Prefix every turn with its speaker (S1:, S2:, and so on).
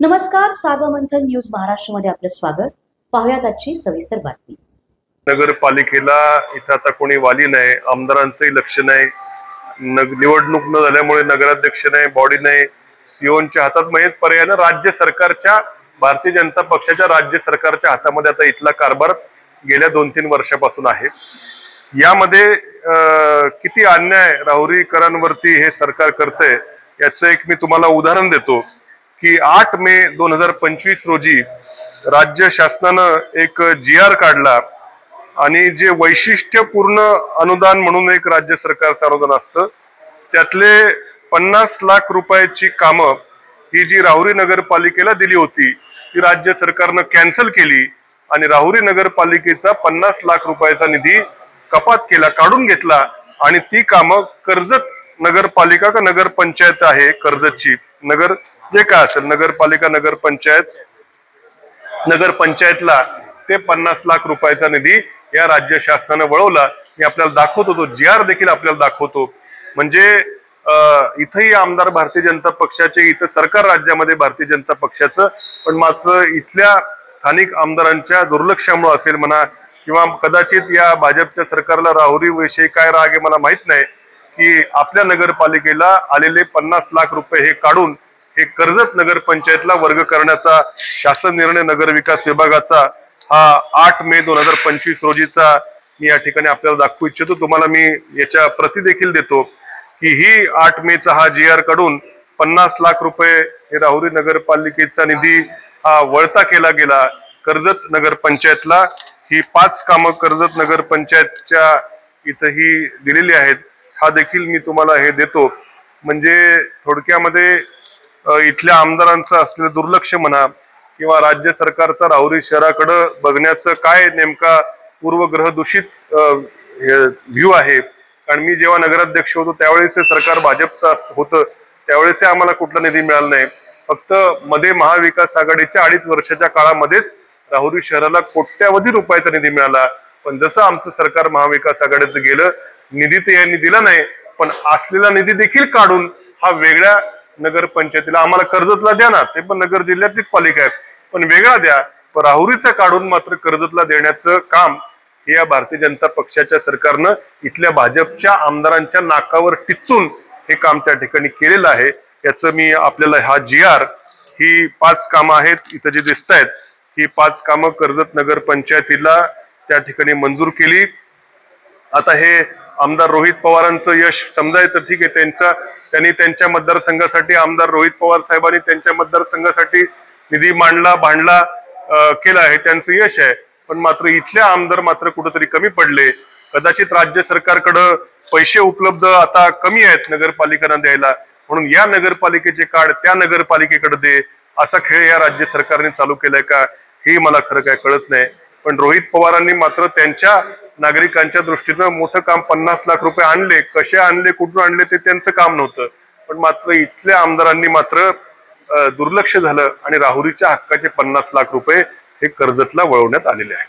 S1: नमस्कार, सार्वमंथन न्यूज महाराष्ट्रमध्ये आपलं स्वागत. पाहुयात आजची सविस्तर बातमी.
S2: नगरपालिकेला इथं आता कोणी वाली नाही, आमदारांचंही लक्ष नाही. निवडणूक न झाल्यामुळे नगराध्यक्ष नाही, बॉडी नाही, सीओच्या हातात म्हणजे पर्यायानं राज्य सरकारच्या भारतीय जनता पक्षाच्या राज्य सरकारच्या हातामध्ये आता इथला कारभार गेल्या 2-3 वर्षापासून आहे. यामध्ये किती अन्याय राहुरीकरांवरती हे सरकार करतंय याचं एक मी तुम्हाला उदाहरण देतो की 8 मे 2025 रोजी राज्य शासनानं एक GR काढला आणि जे वैशिष्ट्यपूर्ण अनुदान म्हणून एक राज्य सरकारचं अनुदान असतं त्यातले 50 लाख रुपयाची कामं ही जी राहुरी नगरपालिकेला दिली होती ती राज्य सरकारनं कॅन्सल केली आणि राहुरी नगरपालिकेचा 50 लाख रुपयाचा निधी कपात केला, काढून घेतला आणि ती कामं कर्जत नगरपालिका का नगरपंचायत आहे कर्जतची, नगर जे काय असेल नगरपालिका नगरपंचायतला ते 50 लाख रुपयाचा निधी या राज्य शासनानं वळवला. मी आपल्याला दाखवतो, तो GR देखील आपल्याला दाखवतो. म्हणजे इथंही आमदार भारतीय जनता पक्षाचे, इथं सरकार राज्यामध्ये भारतीय जनता पक्षाचं, पण मात्र इथल्या स्थानिक आमदारांच्या दुर्लक्षामुळे असेल म्हणा किंवा कदाचित या भाजपच्या सरकारला राहुरी विषयी काय राग आहे मला माहित नाही की आपल्या नगरपालिकेला आलेले 50 लाख रुपये हे काढून हे कर्जत नगरपंचायतला वर्ग करण्याचा शासन निर्णय नगर विकास विभागाचा हा 8 मे 2025 रोजीचा मी या ठिकाणी आपल्याला दाखवू इच्छितो. तुम्हाला मी याच्या प्रती देखील देतो की ही 8 मेचा हा GR काढून 50 लाख रुपये हे राहुरी नगरपालिकेचा निधी हा वळता केला गेला कर्जत नगरपंचायतला. ही 5 कामं कर्जत नगरपंचायतच्या इथं ही दिलेली आहेत. हा देखील मी तुम्हाला हे देतो. म्हणजे थोडक्यामध्ये इथल्या आमदारांचं असलेलं दुर्लक्ष म्हणा किंवा राज्य सरकारचा राहुरी शहराकडे बघण्याचं काय नेमका पूर्वग्रह दूषित व्ह्यू आहे. कारण मी जेव्हा नगराध्यक्ष होतो त्यावेळेस सरकार भाजपचं होतं, त्यावेळेस आम्हाला कुठला निधी मिळाला नाही. फक्त मध्ये महाविकास आघाडीच्या 2.5 वर्षाच्या काळामध्येच राहुरी शहराला कोट्यावधी रुपयाचा निधी मिळाला. पण जसं आमचं सरकार महाविकास आघाडीचं गेलं, निधी तर यांनी दिला नाही, पण असलेला निधी देखील काढून हा वेगळ्या नगरपंचायतीला, आम्हाला कर्जतला द्या ना, ते पण नगर जिल्ह्यातलीच पालिका आहे, पण वेगळा द्या, पण राहुरीचा काढून मात्र कर्जतला देण्याचं काम हे या भारतीय जनता पक्षाच्या सरकारनं इथल्या भाजपच्या आमदारांच्या नाकावर टिचून हे काम त्या ठिकाणी केलेलं आहे. याचं मी आपल्याला हा GR ही 5 कामं आहेत इथं जे दिसत आहेत, ही 5 कामं कर्जत नगरपंचायतीला त्या ठिकाणी मंजूर केली. आता हे आमदार रोहित पवारांचं यश समजायचं, ठीक आहे, त्यांनी त्यांच्या मतदारसंघासाठी आमदार रोहित पवार साहेबांनी त्यांच्या मतदारसंघासाठी निधी भांडला केला आहे, त्यांचं यश आहे. पण मात्र इथले आमदार मात्र कुठेतरी कमी पडले. कदाचित राज्य सरकारकडं पैसे उपलब्ध आता कमी आहेत नगरपालिकांना द्यायला, म्हणून या नगरपालिकेचे कार्ड त्या नगरपालिकेकडे दे असा खेळ या राज्य सरकारने चालू केलाय का हे मला खरं काय कळत नाही. पण रोहित पवारांनी मात्र त्यांच्या नागरिकांच्या दृष्टीनं मोठं काम 50 लाख रुपये आणले, कसे आणले, कुठून आणले ते त्यांचं काम नव्हतं. पण मात्र इथल्या आमदारांनी मात्र दुर्लक्ष झालं आणि राहुरीच्या हक्काचे 50 लाख रुपये हे कर्जतला वळवण्यात आलेले आहेत.